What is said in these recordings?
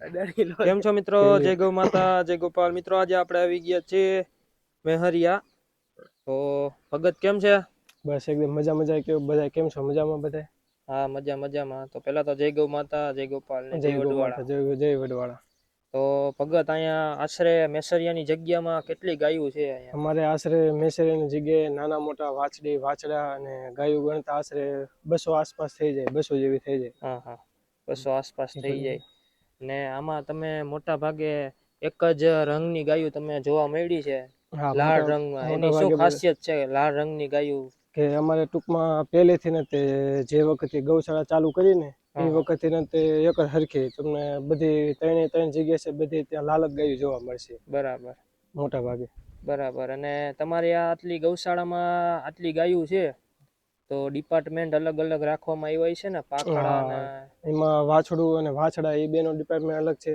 કેમ છો મિત્રો? જય ગૌ માતા, જય ગોપાલ. મિત્રો આજે આપણે આવી ગયા છીએ મેહરિયા. તો ભગત કેમ છે? બસ એકદમ મજા કે બધા કેમ છો? મજામાં બધા? હા, મજામાં. તો પેલા તો જય ગૌ માતા, જય ગોપાલ ને જય વડવાળા. જય વડવાળા. તો ભગત અહીંયા આશરે મેસરિયાની જગ્યામાં કેટલી ગાયું છે અહીંયા? અમારે આશરે મેસરિયાની જગ્યાએ નાના મોટા વાછડા અને ગાયું ગણતા આશરે 200 આસપાસ થઈ જાય, 200 જેવી થઈ જાય. હા, 200 આસપાસ થઈ જાય. ને આમાં તમે મોટા ભાગે એક જ રંગની ગાયું તમે જોવા મળી છે, લાલ રંગમાં. એની શું ખાસિયત છે લાલ રંગની ગાયું? કે અમારે ટૂંકમાં પહેલેથી ને તે જે વખતે ગૌશાળા ચાલુ કરીને એ વખતે ને તે એક જ હરખી તમને બધી ત્રણ જગ્યા છે, બધી ત્યાં લાલ જ ગાયું જોવા મળશે. બરાબર, મોટા ભાગે. બરાબર. અને તમારી આટલી ગૌશાળામાં આટલી ગાયું છે, તો ડિપાર્ટમેન્ટ અલગ અલગ રાખવામાં આવ્યા છે ને, પાકડા? એમાં વાછડું અને વાછડા એ બેનો ડિપાર્ટમેન્ટ અલગ છે.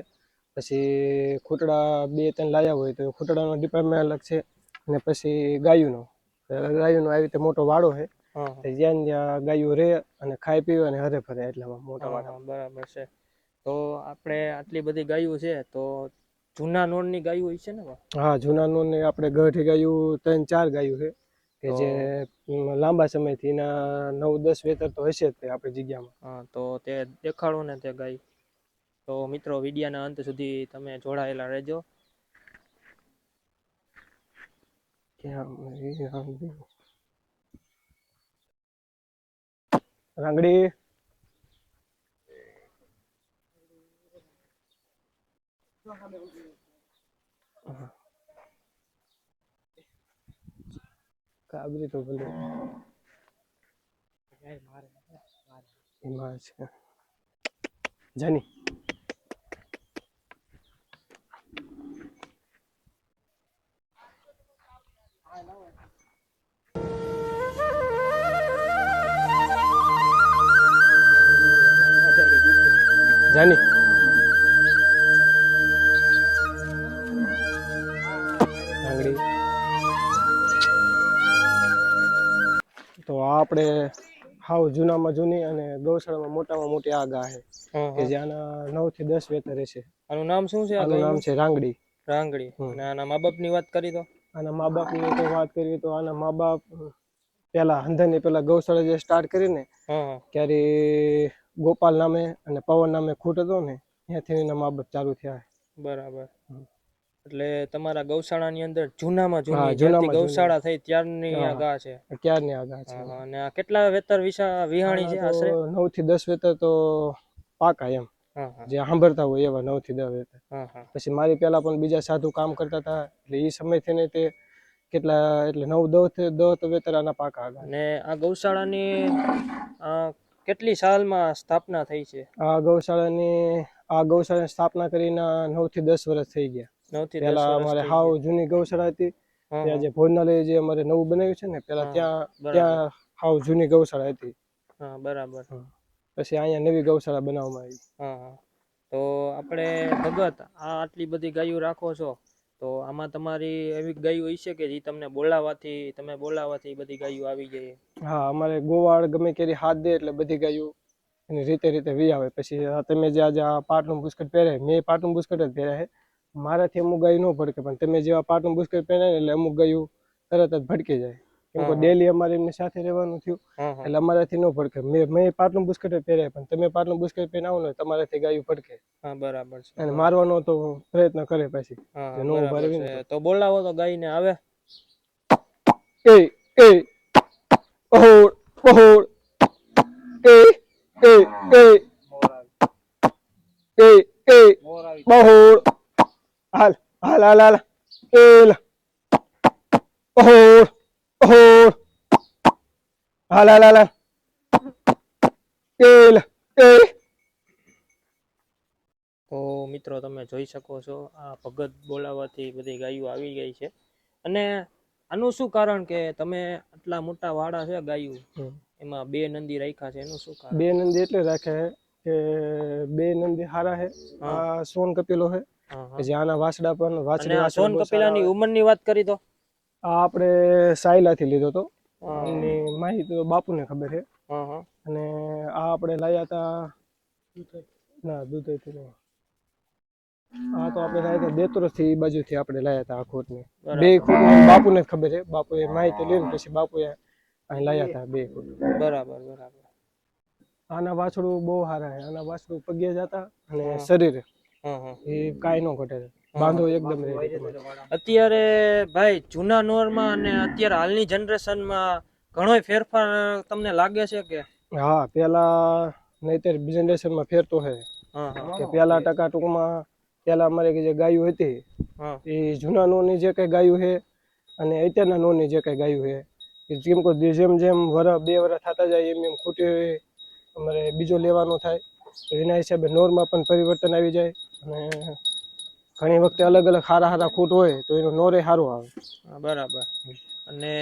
પછી ખૂટડા 2-3 લાયા હોય તો ખૂટડાનો ડિપાર્ટમેન્ટ અલગ છે. અને પછી ગાયુંનો આવી રીતે મોટો વાડો છે. જ્યાં ગાયું રહે અને ખાઈ પીવે અને હરે ફરે એટલામાં મોટા વાડા. બરાબર છે. તો આપણે આટલી બધી ગાયું છે, તો જૂના નોળની ગાયું હોય છે ને? હા, જૂના નોળની આપણે ગઢી ગાયું 3-4 ગાયું છે કે જે લાંબા સમયથી એના 9-10 વેતર તો હશે જ આપણી જગ્યામાં. હા, તો તે દેખાડો ને તે ગાય. તો મિત્રો વિડિયાના અંત સુધી તમે જોડાયેલા રહેજો. રાંગડી કાબરી તો ભલે એમાં છે જાની જાની રાંગડી. તો આપણે હાવ જૂનામાં જૂની અને ગૌશાળામાં મોટામાં મોટી આ ગા છે કે જેના 9-10 વેતર છે. આનું નામ શું છે? આનું નામ છે રાંગડી. રાંગડી. અને આના મા બાપની વાત કરી તો? આના મા બાપની તો વાત કરીએ તો આના મા બાપ પેલા હંધરની પેલા ગૌશાળા જે સ્ટાર્ટ કરીને ત્યારે ગોપાલ નામે અને પવન નામે ખૂટ હતો ને, ત્યાંથી એના મા બાપ ચાલુ થયા. બરાબર. એટલે તમારા ગૌશાળાની અંદર જૂનામાં જૂની ગૌશાળા થઈ ત્યારની આ ગા છે? ત્યારની આ ગા છે. અને આ કેટલા વેતર વિહાણી છે આશરે? 9-10 વેતર તો પાકા એમ, જે સાંભળતા હોય એવા 9-10 વેતર. પછી મારી પેલા પણ બીજા સાધુ કામ કરતા હતા, એટલે એ સમયથી ને તે કેટલા એટલે 9-10 વેતર આના પાકા હતા. અને આ ગૌશાળાની કેટલી સાલમાં સ્થાપના થઈ છે? આ ગૌશાળાની સ્થાપના કરીને 9-10 વર્ષ થઈ ગયા. પેલા અમારે હાવ જૂની ગૌશાળા હતી, ત્યાં જે ભોજનાલય જે અમારે નવું બનાવ્યું છે ને, પેલા ત્યાં હાવ જૂની ગૌશાળા હતી. બરાબર. પછી અહીંયા નવી ગૌશાળા બનાવવામાં આવી. તો આપણે ભગત આટલી બધી ગાયો રાખો છો, તો આમાં તમારી એવી ગાયો હોય છે કે જે તમને બોલાવાથી બધી ગાયો આવી જાય? હા, અમારે ગોવાળ ગમે કેરી હાથ દે એટલે બધી ગાયો એની રીતે વી આવે. પછી તમે જે આજે આ પાટનું બુસ્કટ પહેરે, મેં પાટનું બુસ્કટ જ પહેર્યા છે. મારાથી અમુક ગાય ન ભડકે, પણ તમે જેવા પાટનું બુસ્કટ પહેરે એટલે અમુક ગાયો તરત જ ભડકી જાય. કેમ કે ડેલી અમારે એમની સાથે રહેવાનું થયું, એટલે અમારાથી ન ભડકે. મેં પાટનું બુસ્કટ જ પહેર્યા, પણ તમે પાટનું બુસ્કટ પહેરીને આવો ને તમારાથી ગાયો ભડકે. બરાબર છે. અને મારવાનો તો પ્રયત્ન કરે પછી. તો બોલાવો તો ગાયને આવે. એ પહોળ બહોળ હાલ હાલ હાલ હાલ એલ પહોળ હાલ હાલ હાલ એલ તો મિત્રો તમે જોઈ શકો છો, આ ભગત બોલાવાથી બધી ગાયો આવી ગઈ છે. અને આનું શું કારણ કે તમે આટલા મોટા વાડા છે ગાયું, એમાં 2 નંદી રાખ્યા છે, એનું શું કારણ? 2 નંદી એટલે રાખ્યા છે કે 2 નંદી હારા છે. આ સોન કપેલો છે, જે આના વાછડા પણ વાછડી. સોન કપિલાની ઉંમરની વાત કરી તો આ આપણે સાયલાથી લીધો તો, એની માહિતી તો બાપુને ખબર છે. અને આ આપણે લાયા હતા દૂધઈથી આ તો આપણે લાયા હતા દેતરોસ થી એ બાજુથી આપણે લાયા હતા આ ખોટને. બરાબર. બે ખોટ બાપુને જ ખબર છે, બાપુએ માહિતી લઈને પછી બાપુએ અહીં લાયા હતા 2 ખોટ. બરાબર બરાબર. આના વાછડું બહુ સારા છે, આના વાછડું પગે જતા અને શરીરે હા હા. એ કાંઈ ન ઘટે, બાંધો એકદમ રહે. અત્યારે ભાઈ જૂના નોરમાં અને અત્યારે હાલની જનરેશનમાં ઘણો ફેરફાર તમને લાગે છે કે? હા, પેલા નહીતર જનરેશનમાં ફેર તો છે હા હા. કે પેલા ટકા ટૂંકમાં પેલા અમારે જે ગાયો હતી હા એ જૂના નોની જે કઈ ગાયું છે અને અત્યારના નોની જે કઈ ગાયું છે એ જેમ જેમ જેમ 2 વર્ષ થતા જાય એમ એમ ખોટી અમારે બીજો લેવાનો થાય તો એના હિસાબે નોરમાં પણ પરિવર્તન આવી જાય અને ઘણી વખતે અલગ અલગ સારા ખૂટ હોય તો એનો નોરે સારો આવે. હા, બરાબર. અને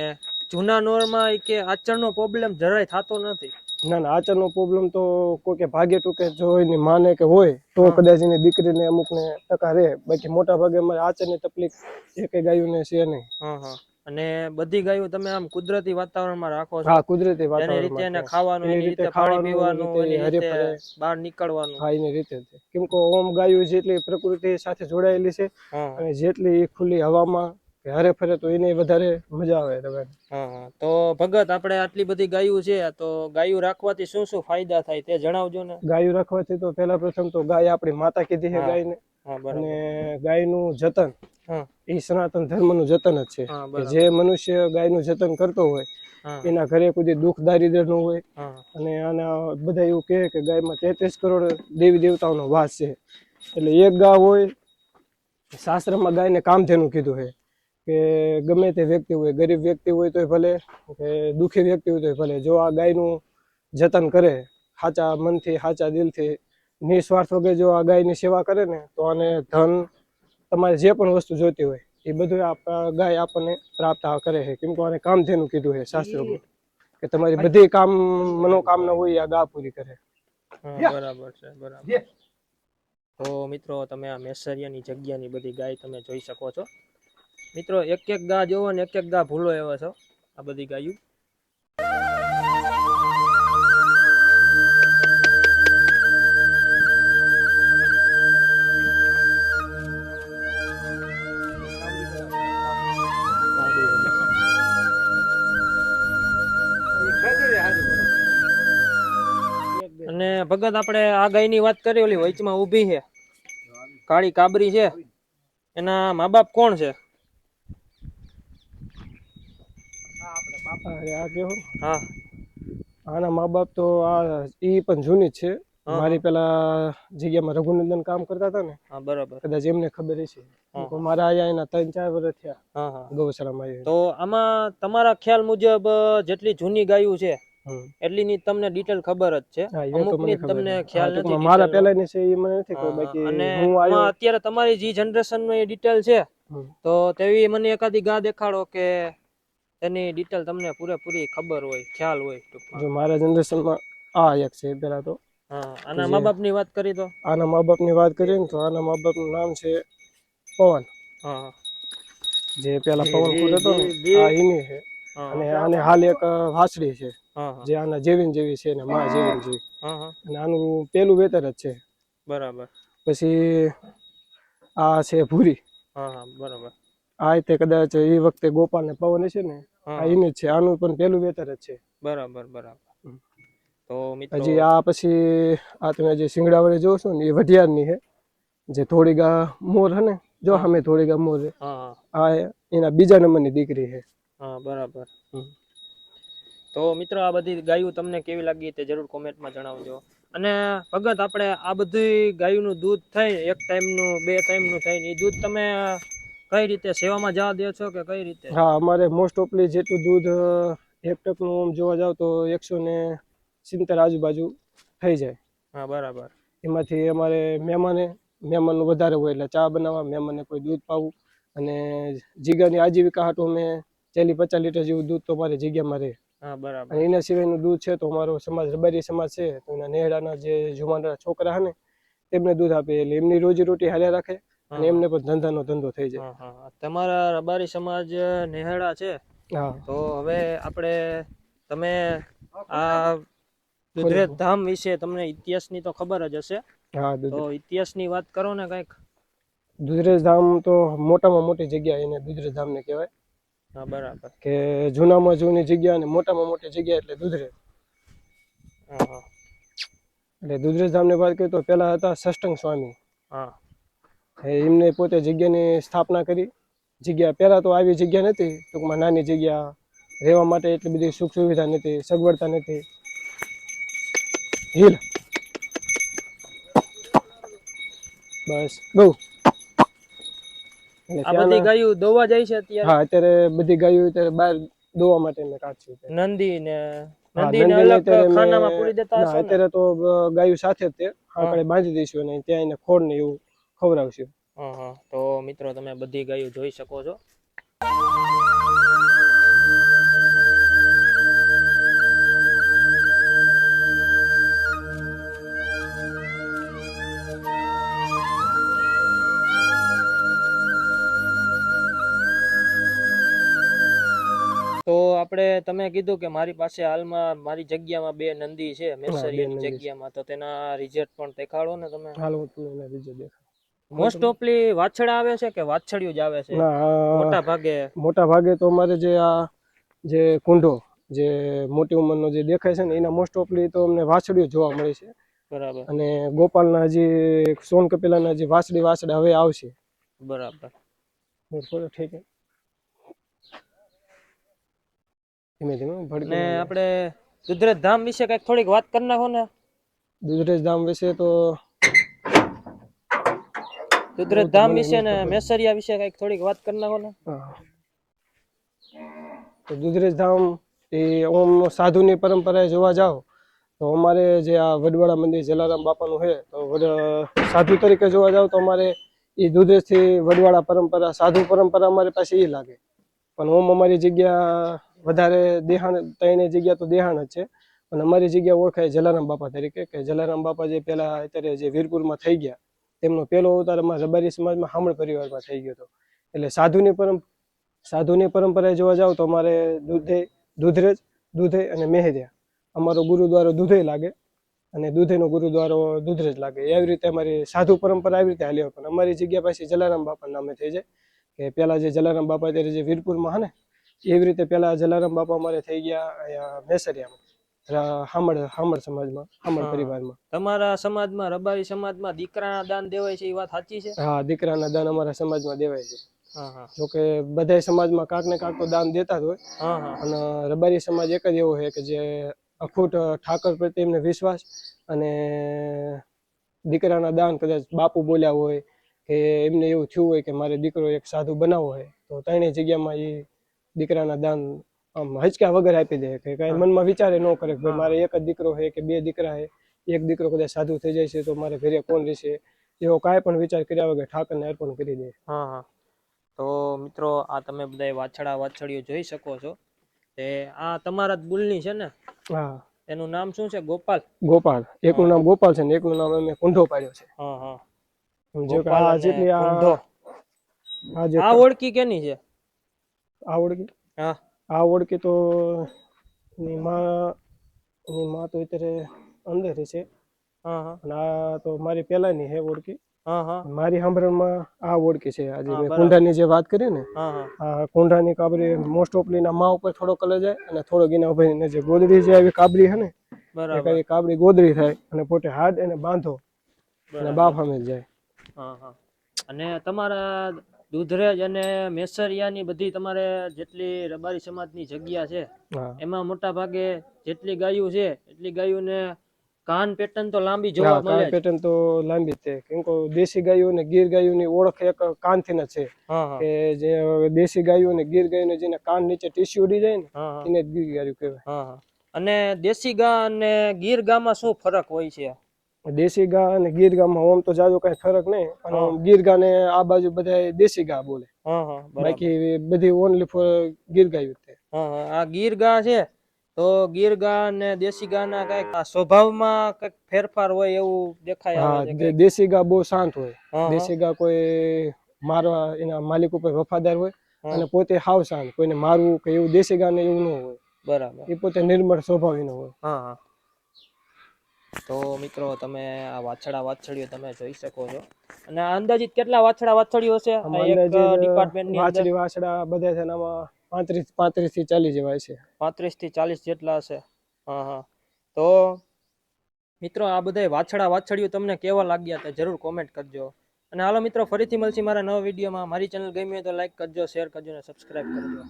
જૂના નોરમાં ઈ કે આચરણનો પ્રોબ્લેમ જરાય થતો નથી. ના ના, આચરણનો પ્રોબ્લેમ તો કોઈ કે ભાગે ટૂંકે જો એની માને કે હોય તો હા. કદાચ એની દીકરીને અમુકને ટકા રહે, બાકી મોટા ભાગે અમારે આચરની તકલીફ એકે ગાયુંને છે નહીં. હા હા. અને બધી ગાયો તમે આમ કુદરતી વાતાવરણમાં રાખો છો? હા, કુદરતી એની રીતે એને વાતાવરણમાં ખાવાનું, એની એની રીતે રીતે પાણી ખાવાનું, એની પીવાનું, એની રીતે રીતે હરે ફરે. બહાર નીકળવાનું. હા, એની રીતે જ. કેમ કે ઓમ ગાયું જેટલી પ્રકૃતિ સાથે જોડાયેલી છે હા અને જેટલી ખુલ્લી હવામાં કે હરે ફરે તો એને વધારે મજા આવે તમે. હા હા. તો ભગત આપણે આટલી બધી ગાયો છે તો ગાયો રાખવાથી શું શું ફાયદા થાય તે જણાવજો ને. ગાયું રાખવાથી તો પહેલા પ્રથમ તો ગાય આપણી માતા કીધી છે હા ગાયને. હા, અને બરાબર. ગાયનું જતન હા એ સનાતન ધર્મનું જતન જ છે હા, કે બરાબર. જે મનુષ્ય ગાયનું જતન કરતો હોય હા એના ઘરે કોઈ દુઃખ દારિદ્ર ન હોય. હા અને આના બધા એવું કહે કે ગાયમાં 33 કરોડ દેવી દેવતાઓનો વાસ છે. એટલે એક ગા હોય, શાસ્ત્રમાં ગાયને કામધેનુ કીધું છે કે ગમે તે વ્યક્તિ હોય, ગરીબ વ્યક્તિ હોય તોય ભલે કે દુઃખી વ્યક્તિ હોય તોય ભલે, જો આ ગાયનું જતન કરે સાચા મનથી સાચા દિલથી નિસ્વાર્થ વગર જો આ ગાયની સેવા કરે ને તો આને ધન તમારે જે પણ વસ્તુ જોઈતી હોય એ બધું ગાય આપણને પ્રાપ્ત કરે છે. કેમ કે આને કામધેનુ કીધું છે શાસ્ત્રોમાં કે તમારી બધી મનોકામના હોય આ ગા પૂરી કરે. હા, બરાબર છે, બરાબર. તો મિત્રો તમે આ મેસરિયાની જગ્યાની બધી ગાય તમે જોઈ શકો છો. મિત્રો એક એક ગા જોવો ને એક એક ગા ભૂલો એવા છો આ બધી ગાયું. અને ભગત આપણે આ ગાયની વાત કરી, ઓલી વચમાં ઊભી છે કાળી કાબરી છે, એના મા બાપ કોણ છે? આ કેવું હા આના મા બાપ તો આ ઈ પણ જૂની જ છે. હા, મારી પેલા જગ્યામાં રઘુનંદન કામ કરતા હતા ને, હા, બરાબર. કદાચ એમને ખબર હશે. હા, હા. મારા અહીંયા એના 3-4 વર્ષ થયા હા હા. ગૌશાળામાં આવ્યા. તો આમાં તમારા ખ્યાલ મુજબ જેટલી જૂની ગાયું છે એટલીની તમને ડિટેલ ખબર જ છે, હા, એ તો અમુકની મને જ ખબર તમને છે. ખ્યાલ નથી ટૂંકમાં મારા ડિટેલનો. પહેલાની છે એ મને નથી ખબર, હા, બાકી અને હું આમાં આવ્યો. અત્યારે તમારી જે જનરેશનનો એ ડિટેલ છે તો તેવી મને એકાદી ગા દેખાડો કે તેની ડિટેલ તમને પૂરેપૂરી ખબર હોય, ખ્યાલ હોય ટૂંકમાં. જો મારા જનરેશનમાં આ એક છે પેલા તો. હા, આના મા બાપની વાત કરી તો? આના મા બાપની વાત કરીએ ને તો આના મા બાપનું નામ છે પવન. હા જે પેલા પવન ખોટ હતો ને આ એની છે. અને આને હાલ એક વાછડી છે હા જે આના જેવી જેવી છે ને માં જેવી જેવી. હા હા, અને આનું પેલું વેતર જ છે. બરાબર. પછી આ છે ભૂરી. હા હા, બરાબર. આ રીતે કદાચ એ વખતે ગોપાલ ને પવન છે ને આ હા, એની જ છે. આનું પણ પેલું વેતર જ છે. બરાબર બરાબર. તો મિત્રો હજી આ પછી આ તમે જે શિંગડાવાળી જોશો ને એ વઢિયારની છે. જે થોડી ગા મોર હે ને જો હા સામે થોડી ગા મોર હા હા આ એના બીજા નંબરની દીકરી છે. હા, બરાબર. તો મિત્રો આ બધી ગાયું તમને કેવી લાગી તે જરૂર કોમેન્ટમાં જણાવજો. અને ભગત આપણે આ બધી ગાયનું દૂધ થાય, એક ટાઈમનું 2 ટાઈમનું થાય, એ દૂધ તમે કઈ રીતે સેવામાં જવા દો છો કે કઈ રીતે? હા, અમારે મોસ્ટ ઓફલી જેટલું દૂધ એક ટકનું જોવા જાવ તો 170 આજુબાજુ થઈ જાય. હા, બરાબર. એમાંથી અમારે મહેમાનનું વધારે હોય એટલે ચા બનાવવા, મહેમાનને કોઈ દૂધ પાવું અને જીગાની આજીવિકા હાટુ અમે 40-50 લીટર જેવું દૂધ તો અમારી જગ્યામાં રહે. હા, બરાબર. અને એના સિવાયનું દૂધ છે તો અમારો સમાજ રબારી સમાજ છે તો એના નેહડાના જે જુવાનડા છોકરા હે ને એમને દૂધ આપે એટલે એમની રોજીરોટી હાલ્યા રાખે અને એમને પણ ધંધાનો ધંધો થઈ જાય. હા હા, તમારા રબારી સમાજ નેહડા છે હા, તો હવે આપણે તમે આ દુધરેજ ધામ વિશે તમને ઇતિહાસની તો ખબર જ હશે, હા તો દૂધ ઇતિહાસની વાત કરો ને કંઈક. દુધરેજ ધામ તો મોટામાં મોટી જગ્યા એને દુધરેજ ધામને કહેવાય હા બરાબર. કે જૂનામાં જૂની જગ્યા અને મોટામાં મોટી જગ્યા એટલે દુધરેજ. હા હા એટલે દુધરેજ ધામની વાત કરીએ તો પેલા હતા સષ્ટંગ સ્વામી. હા એમને પોતે જગ્યાની સ્થાપના કરી. જગ્યા પેલા તો આવી જગ્યા નથી, ટૂંકમાં નાની જગ્યા, રહેવા માટે એટલી બધી સુખ સુવિધા નથી, સગવડતા નથી. હિલ બસ બહુ એટલે આ બધી ત્યાંના ગાયું દોવા જાય છે અત્યારે? હા અત્યારે બધી ગાયો અત્યારે બહાર દોવા માટે મેં કાઢી છે. નંદી ને હા નંદીને નંદીને અલગ અત્યારે ખાનામાં પૂરી મેં દેતા ના હશો ને? અત્યારે તો ગાયું સાથે જ તે હા આંકડે બાંધી દઈશું અને ત્યાં એને ખોળ ને એવું ખવડાવશું. હા હા તો મિત્રો તમે બધી ગાયો જોઈ શકો છો. તો આપણે તમે કીધું કે મારી પાસે હાલમાં મારી જગ્યામાં બે નંદી છે હા બે મેસરિયાની નંદી છે. જગ્યામાં, તો તેના રિઝલ્ટ પણ દેખાડો ને તમે. હાલ હું તમને બીજો દેખાડું. મોસ્ટ ઓફલી વાછડા આવે છે કે વાછડિયું જ આવે છે ના મોટા ભાગે? મોટા ભાગે તો અમારે જે આ જે કુંડો જે મોટી ઉંમરનો જે દેખાય છે ને એના મોસ્ટ ઓફલી તો અમને વાછડીઓ જોવા મળે છે. બરાબર અને ગોપાલના હજી સોન કપિલાના હજી વાછડા હવે આવશે. બરાબર. થોડો ઠીક છે. ધીમે ધીમે અને ભડકી આપણે દુધરેજ ધામ વિશે કઈક થોડીક વાત કરી નાખો ને. દુધરેજ ધામ વિશે તો દુધરેજ તો ધામ મને વિશે નહીં ને ખબર. મેસરિયા વિશે કઈક થોડીક વાત કરી નાખો ને. હા તો દુધરેજ ધામ એ ઓમ સાધુની પરંપરાએ જોવા જાવ તો અમારે જે આ વડવાળા મંદિર જલારામ બાપાનું છે, તો સાધુ તરીકે જોવા જાવ તો અમારે એ દુધરેજથી વડવાળા પરંપરા સાધુ પરંપરા અમારી પાસે એ લાગે. પણ ઓમ અમારી જગ્યા વધારે દેહાણ, ત્રણેય જગ્યા તો દેહાણ જ છે. અને અમારી જગ્યા ઓળખાય જલારામ બાપા તરીકે, કે જલારામ બાપા જે પેલા અત્યારે જે વીરપુરમાં થઈ ગયા તેમનો પહેલો અવતાર અમારા રબારી સમાજમાં હામળ પરિવારમાં થઈ ગયો હતો. એટલે સાધુની પરંપરાએ જોવા જાવ તો અમારે દુધરેજ, દુધઈ અને મેહરિયા અમારો ગુરુદ્વારો દુધઈ લાગે અને દુધઈનો ગુરુદ્વારો દુધરેજ લાગે. એવી રીતે અમારી સાધુ પરંપરા આવી રીતે હાલી હોય. પણ અમારી જગ્યા પછી જલારામ બાપા નામે થઈ જાય, કે પેલા જે જલારામ બાપા અત્યારે જે વીરપુરમાં હે ને એવી રીતે પેલા જલારામ બાપા અમારે થઈ ગયા અહીંયા મેસરિયામાં, હામળ સમાજમાં, હામળ પરિવારમાં. તમારા સમાજમાં, રબારી સમાજમાં દીકરાના દાન દેવાય છે, એ વાત સાચી છે? હા દીકરાના દાન અમારા સમાજમાં દેવાય છે. હા હા જોકે બધા સમાજમાં કાંક ને કાંક તો દાન દેતા જ હોય. હા હા અને રબારી સમાજ એક જ એવો છે કે જે અખૂટ ઠાકર પ્રત્યે એમને વિશ્વાસ અને દીકરાના દાન કદાચ બાપુ બોલ્યા હોય કે એમને એવું થયું હોય કે મારે દીકરો એક સાધુ બનાવવો હોય, તો ત્રણેય જગ્યામાં એ દીકરાના દાન આમ હચક્યા વગર આપી દે, કે કઈ મનમાં વિચારે ન કરે કે મારે એક જ દીકરો છે કે બે દીકરા છે, એક દીકરો કદાચ સાધુ થઈ જાય છે તો મારે ઘરે કોણ રહેશે, એવો કાંઈ પણ વિચાર કર્યા વગર ઠાકરને અર્પણ કરી દે. હા હા તો મિત્રો આ તમે બધા વાછડીઓ જોઈ શકો છો. તે આ તમારા જ બુલની છે ને? હા એનું નામ શું છે? ગોપાલ? ગોપાલ. એકનું નામ ગોપાલ છે ને એકનું નામ અમે કુંઢો પાડ્યો છે. હા હા જો કે ગોપાલ આ અને જેટલી કુંઢો. આ ઓળખી કેની છે? આ ઓળખી? હા આ ઓળખી તો એની માં તો અત્યારે અંદર છે. હા હા અને આ તો મારી પેલાની હે ઓળખી. હા હા મારી સાંભળવામાં આ ઓળખી છે. આજે હા મેં બરાબર. કુંઢાની જે વાત કરી ને, હા હા આ કુંઢાની કાબરી મોસ્ટ ઓફલી ના માં ઉપર થોડો કલર જાય અને થોડો એના ભાઈને જે ગોદડી જે આવી કાબરી હે ને એ બરાબર કઈ કાબરી ગોદડી થાય અને પોતે હાથ એને બાંધો અને બાપ બરાબર. સામે જાય. હા હા અને તમારા દુધરેજ અને મેસરિયાની બધી તમારે જેટલી રબારી સમાજની જગ્યા છે હા એમાં મોટા ભાગે જેટલી ગાયો છે એટલી ગાયોને કાન પેટર્ન તો લાંબી હા જોવા મળે કાન જ. પેટર્ન તો લાંબી જ છે. કેમ કે દેશી ગાયો અને ગીર ગાયોની ઓળખ એક કાનથી જ છે. હા હા કે જે દેશી ગાયો અને ગીર ગાયોને જેને કાન નીચે ટીસ્યુ ઉડી જાય ને હા હા એને જ ગીર ગાયું કહેવાય. હા હા અને દેશી ગા અને ગીર ગામાં શું ફરક હોય છે? દેશી ગા અને ગીર ગામાં ઓમ તો જાજો કઈ ફરક નહીં, હા પણ ગીર ગા ને આ બાજુ બધા દેશી ગા બોલે. હા હા બરાબર. બાકી બધી ઓનલી ફોર ગીર ગાયું છે. હા હા આ ગીર ગા છે તો ગીર ગા અને દેશી ગા ના કઈક સ્વભાવમાં કઈક ફેરફાર હોય એવું દેખાય આવે હા છે કઈક. દેશી ગા બહુ શાંત હોય. હા હા દેશી ગા કોઈ મારવા એના માલિક ઉપર વફાદાર હોય હા અને પોતે હાવ શાંત, કોઈને મારવું કે એવું દેશી ગાને એવું ન હોય. બરાબર. એ પોતે નિર્મળ સ્વભાવ એનો હોય. હા હા તો મિત્રો તમે આ વાછડીઓ તમે જોઈ શકો છો અને આ અંદાજિત કેટલા વાછડીઓ હશે આ એક ડિપાર્ટમેન્ટની અંદર? વાછડી વાછડા બધા છે ને આમાં 35 થી 40 જેવા છે. 35 થી 40 જેટલા હશે. હા હા. તો મિત્રો આ બધા વાછડીઓ તમને કેવા લાગ્યા તે જરૂર કોમેન્ટ કરજો. અને હાલો મિત્રો ફરીથી મળશે મારા નવા વિડીયોમાં. મારી ચેનલ ગમી હોય તો લાઈક કરજો, શેર કરજો અને સબસ્ક્રાઇબ કરજો.